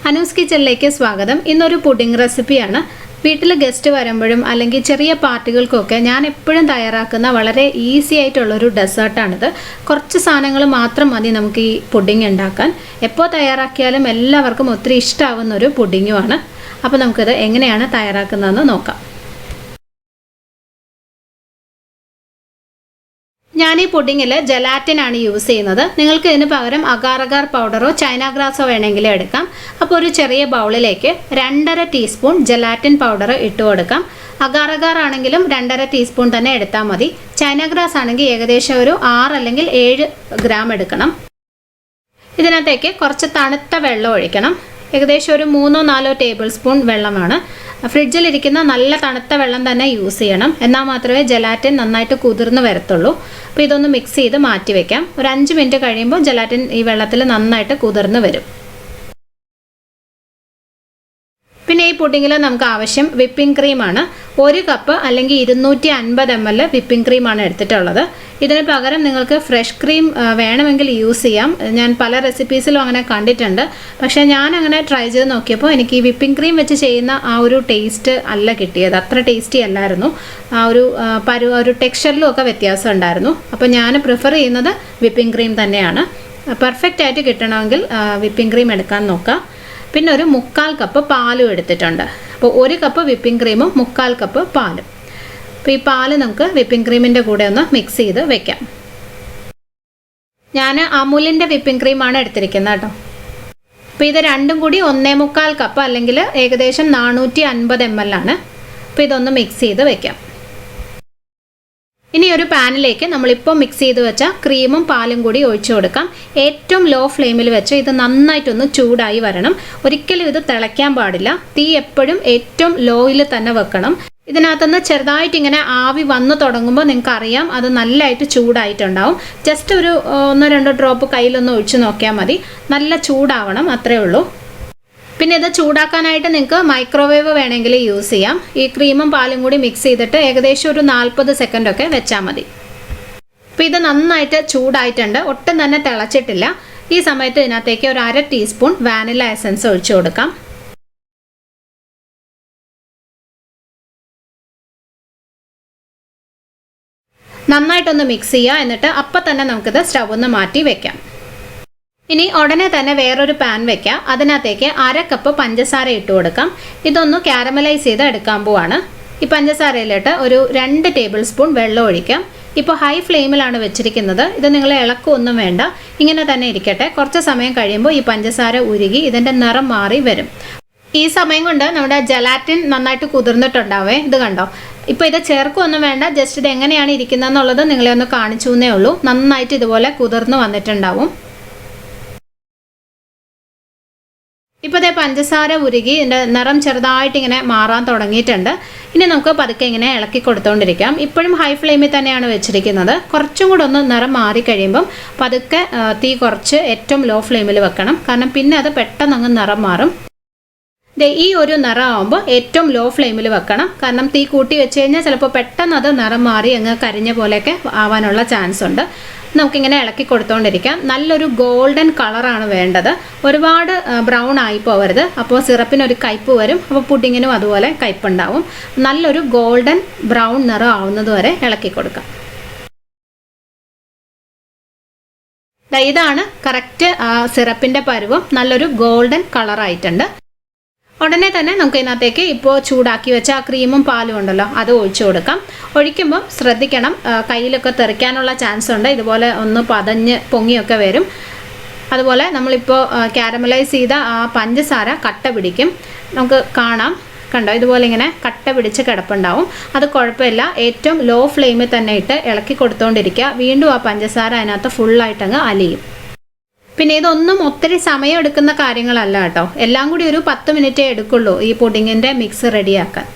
അനൂസ് കിച്ചണിലേക്ക് സ്വാഗതം. ഇന്നൊരു പുഡിംഗ് റെസിപ്പിയാണ്. വീട്ടിൽ ഗസ്റ്റ് വരുമ്പോഴും അല്ലെങ്കിൽ ചെറിയ പാർട്ടികൾക്കൊക്കെ ഞാൻ എപ്പോഴും തയ്യാറാക്കുന്ന വളരെ ഈസി ആയിട്ടുള്ളൊരു ഡെസേർട്ടാണിത്. കുറച്ച് സാധനങ്ങൾ മാത്രം മതി നമുക്ക് ഈ പുഡിംഗ് ഉണ്ടാക്കാൻ. എപ്പോൾ തയ്യാറാക്കിയാലും എല്ലാവർക്കും ഒത്തിരി ഇഷ്ടമാവുന്ന ഒരു പുഡിങ്ങുമാണ്. അപ്പോൾ നമുക്കിത് എങ്ങനെയാണ് തയ്യാറാക്കുന്നതെന്ന് നോക്കാം. ഞാൻ ഈ പുഡിങ്ങിൽ ജലാറ്റിനാണ് യൂസ് ചെയ്യുന്നത്. നിങ്ങൾക്ക് ഇതിന് പകരം അഗാർ അഗാർ പൗഡറോ ചൈന ഗ്രാസോ വേണമെങ്കിലും എടുക്കാം. അപ്പോൾ ഒരു ചെറിയ ബൗളിലേക്ക് 2.5 ടീസ്പൂൺ ജലാറ്റിൻ പൗഡർ ഇട്ട് കൊടുക്കാം. അഗാർ അഗാർ ആണെങ്കിലും 2.5 ടീസ്പൂൺ തന്നെ എടുത്താൽ മതി. ചൈന ഗ്രാസ് ആണെങ്കിൽ ഏകദേശം ഒരു 6 അല്ലെങ്കിൽ 7 ഗ്രാം എടുക്കണം. ഇതിനകത്തേക്ക് കുറച്ച് തണുത്ത വെള്ളം ഒഴിക്കണം. ഏകദേശം ഒരു 3-4 ടേബിൾ സ്പൂൺ വെള്ളമാണ്. ഫ്രിഡ്ജിലിരിക്കുന്ന നല്ല തണുത്ത വെള്ളം തന്നെ യൂസ് ചെയ്യണം. എന്നാൽ മാത്രമേ ജലാറ്റിൻ നന്നായിട്ട് കുതിർന്ന് വരത്തുള്ളൂ. അപ്പോൾ ഇതൊന്ന് മിക്സ് ചെയ്ത് മാറ്റി വയ്ക്കാം. ഒരു 5 മിനിറ്റ് കഴിയുമ്പോൾ ജലാറ്റിൻ ഈ വെള്ളത്തിൽ നന്നായിട്ട് കുതിർന്ന് വരും. പിന്നെ ഈ പുഡിങ്ങിൽ നമുക്ക് ആവശ്യം വിപ്പിംഗ് ക്രീമാണ്. 1 കപ്പ് അല്ലെങ്കിൽ 250 ml വിപ്പിംഗ് ക്രീമാണ് എടുത്തിട്ടുള്ളത്. ഇതിന് പകരം നിങ്ങൾക്ക് ഫ്രഷ് ക്രീം വേണമെങ്കിൽ യൂസ് ചെയ്യാം. ഞാൻ പല റെസിപ്പീസിലും അങ്ങനെ കണ്ടിട്ടുണ്ട്. പക്ഷേ ഞാൻ അങ്ങനെ ട്രൈ ചെയ്ത് നോക്കിയപ്പോൾ എനിക്ക് ഈ വിപ്പിംഗ് ക്രീം വെച്ച് ചെയ്യുന്ന ആ ഒരു ടേസ്റ്റ് അല്ല കിട്ടിയത്. അത്ര ടേസ്റ്റി അല്ലായിരുന്നു. ആ ഒരു ടെക്സ്ചറിലും ഒക്കെ വ്യത്യാസം ഉണ്ടായിരുന്നു. അപ്പോൾ ഞാൻ പ്രിഫർ ചെയ്യുന്നത് വിപ്പിംഗ് ക്രീം തന്നെയാണ്. പെർഫെക്റ്റ് ആയിട്ട് കിട്ടണമെങ്കിൽ വിപ്പിംഗ് ക്രീം എടുക്കാൻ നോക്കുക. പിന്നെ ഒരു 3/4 കപ്പ് പാലും എടുത്തിട്ടുണ്ട്. അപ്പോൾ 1 കപ്പ് വിപ്പിംഗ് ക്രീമും 3/4 കപ്പ് പാലും. അപ്പോൾ ഈ പാല് നമുക്ക് വിപ്പിംഗ് ക്രീമിൻ്റെ കൂടെ ഒന്ന് മിക്സ് ചെയ്ത് വെക്കാം. ഞാൻ അമൂലിൻ്റെ വിപ്പിംഗ് ക്രീമാണ് എടുത്തിരിക്കുന്നത് കേട്ടോ. അപ്പോൾ ഇത് രണ്ടും കൂടി 1.25 കപ്പ് അല്ലെങ്കിൽ ഏകദേശം 450 ml ആണ്. അപ്പോൾ ഇതൊന്ന് മിക്സ് ചെയ്ത് വെക്കാം. ഇനി ഒരു പാനിലേക്ക് നമ്മളിപ്പോൾ മിക്സ് ചെയ്ത് വെച്ച ക്രീമും പാലും കൂടി ഒഴിച്ചു കൊടുക്കാം. ഏറ്റവും ലോ ഫ്ലെയിമിൽ വെച്ച് ഇത് നന്നായിട്ടൊന്ന് ചൂടായി വരണം. ഒരിക്കലും ഇത് തിളയ്ക്കാൻ പാടില്ല. തീ എപ്പോഴും ഏറ്റവും ലോയിൽ തന്നെ വെക്കണം. ഇതിനകത്തുനിന്ന് ചെറുതായിട്ട് ഇങ്ങനെ ആവി വന്നു തുടങ്ങുമ്പോൾ നിങ്ങൾക്ക് അറിയാം അത് നല്ലതായിട്ട് ചൂടായിട്ടുണ്ടാവും. ജസ്റ്റ് ഒരു 1-2 ഡ്രോപ്പ് കയ്യിലൊന്ന് ഒഴിച്ച് നോക്കിയാൽ മതി. നല്ല ചൂടാവണം, അത്രയേ ഉള്ളൂ. പിന്നെ ഇത് ചൂടാക്കാനായിട്ട് നിങ്ങൾക്ക് മൈക്രോവേവ് വേണമെങ്കിൽ യൂസ് ചെയ്യാം. ഈ ക്രീമും പാലും കൂടി മിക്സ് ചെയ്തിട്ട് ഏകദേശം ഒരു 40 സെക്കൻഡൊക്കെ വെച്ചാൽ മതി. അപ്പോൾ ഇത് നന്നായിട്ട് ചൂടായിട്ടുണ്ട്, ഒട്ടും തന്നെ തിളച്ചിട്ടില്ല. ഈ സമയത്ത് ഇതിനകത്തേക്ക് ഒരു 1/2 ടീസ്പൂൺ വാനില എസൻസ് ഒഴിച്ചു കൊടുക്കാം. നന്നായിട്ടൊന്ന് മിക്സ് ചെയ്യുക. എന്നിട്ട് അപ്പം തന്നെ നമുക്കിത് സ്റ്റൗ ഒന്ന് മാറ്റി വെക്കാം. ഇനി ഉടനെ തന്നെ വേറൊരു പാൻ വെക്കാം. അതിനകത്തേക്ക് 1/2 കപ്പ് പഞ്ചസാര ഇട്ട് കൊടുക്കാം. ഇതൊന്ന് കാരമലൈസ് ചെയ്ത് എടുക്കാൻ പോവാണ്. ഈ പഞ്ചസാരയിലിട്ട് ഒരു 2 ടേബിൾ സ്പൂൺ വെള്ളം ഒഴിക്കാം. ഇപ്പോൾ ഹൈ ഫ്ലെയിമിലാണ് വെച്ചിരിക്കുന്നത്. ഇത് നിങ്ങൾ ഇളക്കൊന്നും വേണ്ട, ഇങ്ങനെ തന്നെ ഇരിക്കട്ടെ. കുറച്ച് സമയം കഴിയുമ്പോൾ ഈ പഞ്ചസാര ഉരുകി ഇതിൻ്റെ നിറം മാറി വരും. ഈ സമയം കൊണ്ട് നമ്മുടെ ജലാറ്റിൻ നന്നായിട്ട് കുതിർന്നിട്ടുണ്ടാവേ. ഇത് കണ്ടോ, ഇപ്പോൾ ഇത് ചേർക്കൊന്നും വേണ്ട. ജസ്റ്റ് ഇത് എങ്ങനെയാണ് ഇരിക്കുന്നതെന്നുള്ളത് നിങ്ങളെ ഒന്ന് കാണിച്ചു എന്നേ ഉള്ളൂ. നന്നായിട്ട് ഇതുപോലെ കുതിർന്ന് വന്നിട്ടുണ്ടാവും. ഇപ്പോൾ ഇതേ പഞ്ചസാര ഉരുകി ഇതിൻ്റെ നിറം ചെറുതായിട്ട് ഇങ്ങനെ മാറാൻ തുടങ്ങിയിട്ടുണ്ട്. ഇനി നമുക്ക് പതുക്കെ ഇങ്ങനെ ഇളക്കി കൊടുത്തുകൊണ്ടിരിക്കാം. ഇപ്പോഴും ഹൈ ഫ്ലെയിമിൽ തന്നെയാണ് വെച്ചിരിക്കുന്നത്. കുറച്ചും കൂടെ ഒന്ന് നിറം മാറി കഴിയുമ്പം പതുക്കെ തീ കുറച്ച് ഏറ്റവും ലോ ഫ്ലെയിമിൽ വെക്കണം. കാരണം പിന്നെ അത് പെട്ടെന്ന് അങ്ങ് നിറം മാറും. ഈ ഒരു നിറം ആകുമ്പോൾ ഏറ്റവും ലോ ഫ്ലെയിമിൽ വെക്കണം. കാരണം തീ കൂട്ടി വെച്ച് കഴിഞ്ഞാൽ ചിലപ്പോൾ പെട്ടെന്ന് അത് നിറം മാറി അങ്ങ് കരിഞ്ഞ പോലെയൊക്കെ ആവാനുള്ള ചാൻസ് ഉണ്ട്. നമുക്കിങ്ങനെ ഇളക്കി കൊടുത്തുകൊണ്ടിരിക്കാം. നല്ലൊരു ഗോൾഡൻ കളറാണ് വേണ്ടത്. ഒരുപാട് ബ്രൗൺ ആയി പോകരുത്. അപ്പോൾ സിറപ്പിനൊരു കയ്പ്പ് വരും. അപ്പോൾ പുഡിങ്ങിനും അതുപോലെ കയ്പ്പുണ്ടാവും. നല്ലൊരു ഗോൾഡൻ ബ്രൗൺ നിറം ആവുന്നത് വരെ ഇളക്കി കൊടുക്കാം. ഇതാണ് കറക്റ്റ് സിറപ്പിൻ്റെ പരുവം. നല്ലൊരു ഗോൾഡൻ കളറായിട്ടുണ്ട്. ഉടനെ തന്നെ നമുക്ക് ഇതിനകത്തേക്ക് ഇപ്പോൾ ചൂടാക്കി വെച്ച ആ ക്രീമും പാലും ഉണ്ടല്ലോ, അത് ഒഴിച്ചു കൊടുക്കാം. ഒഴിക്കുമ്പോൾ ശ്രദ്ധിക്കണം, കയ്യിലൊക്കെ തെറിക്കാനുള്ള ചാൻസ് ഉണ്ട്. ഇതുപോലെ ഒന്ന് പതഞ്ഞ് പൊങ്ങിയൊക്കെ വരും. അതുപോലെ നമ്മളിപ്പോൾ കാരമലൈസ് ചെയ്ത ആ പഞ്ചസാര കട്ട പിടിക്കും. നമുക്ക് കാണാം, കണ്ടോ, ഇതുപോലെ ഇങ്ങനെ കട്ട പിടിച്ച് കിടപ്പുണ്ടാവും. അത് കുഴപ്പമില്ല. ഏറ്റവും ലോ ഫ്ലെയിമിൽ തന്നെ ഇട്ട് ഇളക്കി കൊടുത്തുകൊണ്ടിരിക്കുക. വീണ്ടും ആ പഞ്ചസാര അതിനകത്ത് ഫുള്ളായിട്ടങ്ങ് അലിയും. പിന്നെ ഇതൊന്നും ഒത്തിരി സമയം എടുക്കുന്ന കാര്യങ്ങളല്ല കേട്ടോ. എല്ലാം കൂടി ഒരു 10 മിനിറ്റേ എടുക്കുള്ളൂ ഈ പുഡിങ്ങിൻ്റെ മിക്സ് റെഡിയാക്കാൻ.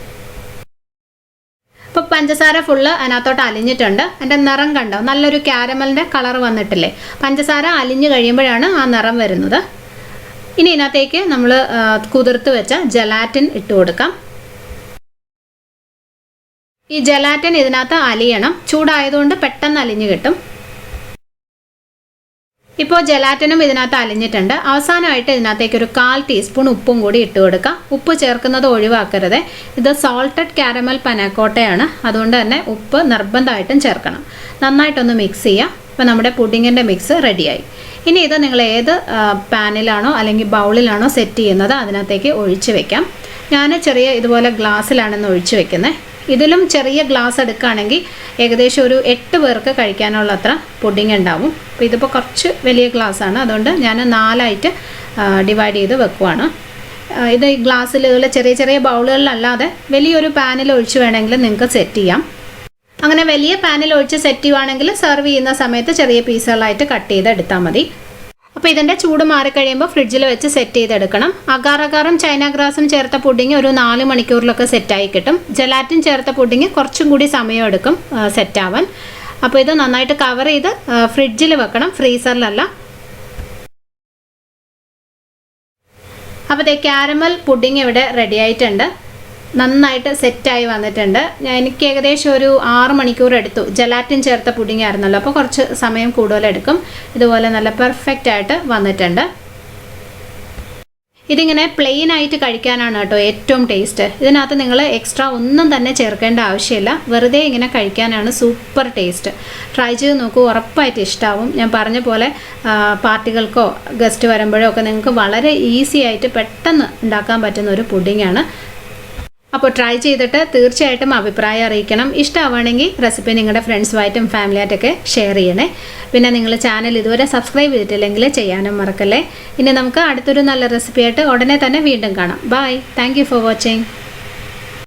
ഇപ്പോൾ പഞ്ചസാര ഫുള്ള് അതിനകത്തോട്ട് അലിഞ്ഞിട്ടുണ്ട്. അതിൻ്റെ നിറം കണ്ടോ, നല്ലൊരു കാരമലിൻ്റെ കളർ വന്നിട്ടില്ലേ. പഞ്ചസാര അലിഞ്ഞു കഴിയുമ്പോഴാണ് ആ നിറം വരുന്നത്. ഇനി ഇതിനകത്തേക്ക് നമ്മൾ കുതിർത്ത് വെച്ച ജലാറ്റിൻ ഇട്ട് കൊടുക്കാം. ഈ ജലാറ്റിൻ ഇതിനകത്ത് അലിയണം. ചൂടായതുകൊണ്ട് പെട്ടെന്ന് അലിഞ്ഞു കിട്ടും. ഇപ്പോൾ ജലാറ്റിനും ഇതിനകത്ത് അലിഞ്ഞിട്ടുണ്ട്. അവസാനമായിട്ട് ഇതിനകത്തേക്ക് ഒരു 1/4 ടീസ്പൂൺ ഉപ്പും കൂടി ഇട്ട് കൊടുക്കാം. ഉപ്പ് ചേർക്കുന്നത് ഒഴിവാക്കരുത്. ഇത് സോൾട്ടഡ് കാരമൽ പനാക്കോട്ടയാണ്, അതുകൊണ്ട് തന്നെ ഉപ്പ് നിർബന്ധമായിട്ടും ചേർക്കണം. നന്നായിട്ടൊന്ന് മിക്സ് ചെയ്യുക. അപ്പോൾ നമ്മുടെ പുഡിങ്ങിൻ്റെ മിക്സ് റെഡിയായി. ഇനി ഇത് നിങ്ങൾ ഏത് പാനിലാണോ അല്ലെങ്കിൽ ബൗളിലാണോ സെറ്റ് ചെയ്യുന്നത് അതിനകത്തേക്ക് ഒഴിച്ച് വെക്കാം. ഞാൻ ചെറിയ ഇതുപോലെ ഗ്ലാസ്സിലാണെന്ന് ഒഴിച്ച് വെക്കുന്നത്. ഇതിലും ചെറിയ ഗ്ലാസ് എടുക്കുകയാണെങ്കിൽ ഏകദേശം ഒരു 8 പേർക്ക് കഴിക്കാനുള്ള അത്ര പുഡിങ് ഉണ്ടാവും. അപ്പോൾ ഇതിപ്പോൾ കുറച്ച് വലിയ ഗ്ലാസ്സാണ്, അതുകൊണ്ട് ഞാൻ 4ആയിട്ട് ഡിവൈഡ് ചെയ്ത് വെക്കുവാണ്. ഇത് ഈ ഗ്ലാസ്സിൽ ഇതുപോലെ ചെറിയ ചെറിയ ബൗളുകളിലല്ലാതെ വലിയൊരു പാനിൽ ഒഴിച്ച് വേണമെങ്കിൽ നിങ്ങൾക്ക് സെറ്റ് ചെയ്യാം. അങ്ങനെ വലിയ പാനിൽ ഒഴിച്ച് സെറ്റ് ചെയ്യുവാണെങ്കിൽ സെർവ് ചെയ്യുന്ന സമയത്ത് ചെറിയ പീസുകളായിട്ട് കട്ട് ചെയ്ത് എടുത്താൽ മതി. അപ്പോൾ ഇതിൻ്റെ ചൂട് മാറിക്കഴിയുമ്പോൾ ഫ്രിഡ്ജിൽ വെച്ച് സെറ്റ് ചെയ്തെടുക്കണം. അഗാർ അഗാറും ചൈന ഗ്രാസും ചേർത്ത പുഡിങ് ഒരു 4 മണിക്കൂറിലൊക്കെ സെറ്റായി കിട്ടും. ജലാറ്റിൻ ചേർത്ത പുഡിങ് കുറച്ചും കൂടി സമയമെടുക്കും സെറ്റാവാൻ. അപ്പോൾ ഇത് നന്നായിട്ട് കവർ ചെയ്ത് ഫ്രിഡ്ജിൽ വെക്കണം, ഫ്രീസറിലല്ല. അപ്പോൾ ദേ കാരമൽ പുഡിങ് ഇവിടെ റെഡി ആയിട്ടുണ്ട്. നന്നായിട്ട് സെറ്റായി വന്നിട്ടുണ്ട്. എനിക്ക് ഏകദേശം ഒരു 6 മണിക്കൂർ എടുത്തു. ജലാറ്റിൻ ചേർത്ത പുഡിങ് ആയിരുന്നല്ലോ, അപ്പോൾ കുറച്ച് സമയം കൂടുതലെടുക്കും. ഇതുപോലെ നല്ല പെർഫെക്റ്റ് ആയിട്ട് വന്നിട്ടുണ്ട്. ഇതിങ്ങനെ പ്ലെയിൻ ആയിട്ട് കഴിക്കാനാണ് കേട്ടോ ഏറ്റവും ടേസ്റ്റ്. ഇതിനകത്ത് നിങ്ങൾ എക്സ്ട്രാ ഒന്നും തന്നെ ചേർക്കേണ്ട ആവശ്യമില്ല. വെറുതെ ഇങ്ങനെ കഴിക്കാനാണ് സൂപ്പർ ടേസ്റ്റ്. ട്രൈ ചെയ്ത് നോക്കൂ, ഉറപ്പായിട്ട് ഇഷ്ടമാവും. ഞാൻ പറഞ്ഞ പോലെ പാർട്ടികൾക്കോ ഗസ്റ്റ് വരുമ്പോഴോ ഒക്കെ നിങ്ങൾക്ക് വളരെ ഈസി ആയിട്ട് പെട്ടെന്ന് ഉണ്ടാക്കാൻ പറ്റുന്ന ഒരു പുഡിങ്ങാണ്. അപ്പോൾ ട്രൈ ചെയ്തിട്ട് തീർച്ചയായിട്ടും അഭിപ്രായം അറിയിക്കണം. ഇഷ്ടമാവുകയാണെങ്കിൽ റെസിപ്പി നിങ്ങളുടെ ഫ്രണ്ട്സുമായിട്ടും ഫാമിലിയായിട്ടൊക്കെ ഷെയർ ചെയ്യണേ. പിന്നെ നിങ്ങൾ ചാനൽ ഇതുവരെ സബ്സ്ക്രൈബ് ചെയ്തിട്ടില്ലെങ്കിൽ ചെയ്യാനും മറക്കല്ലേ. ഇനി നമുക്ക് അടുത്തൊരു നല്ല റെസിപ്പിയായിട്ട് ഉടനെ തന്നെ വീണ്ടും കാണാം. Bye. Thank you for watching.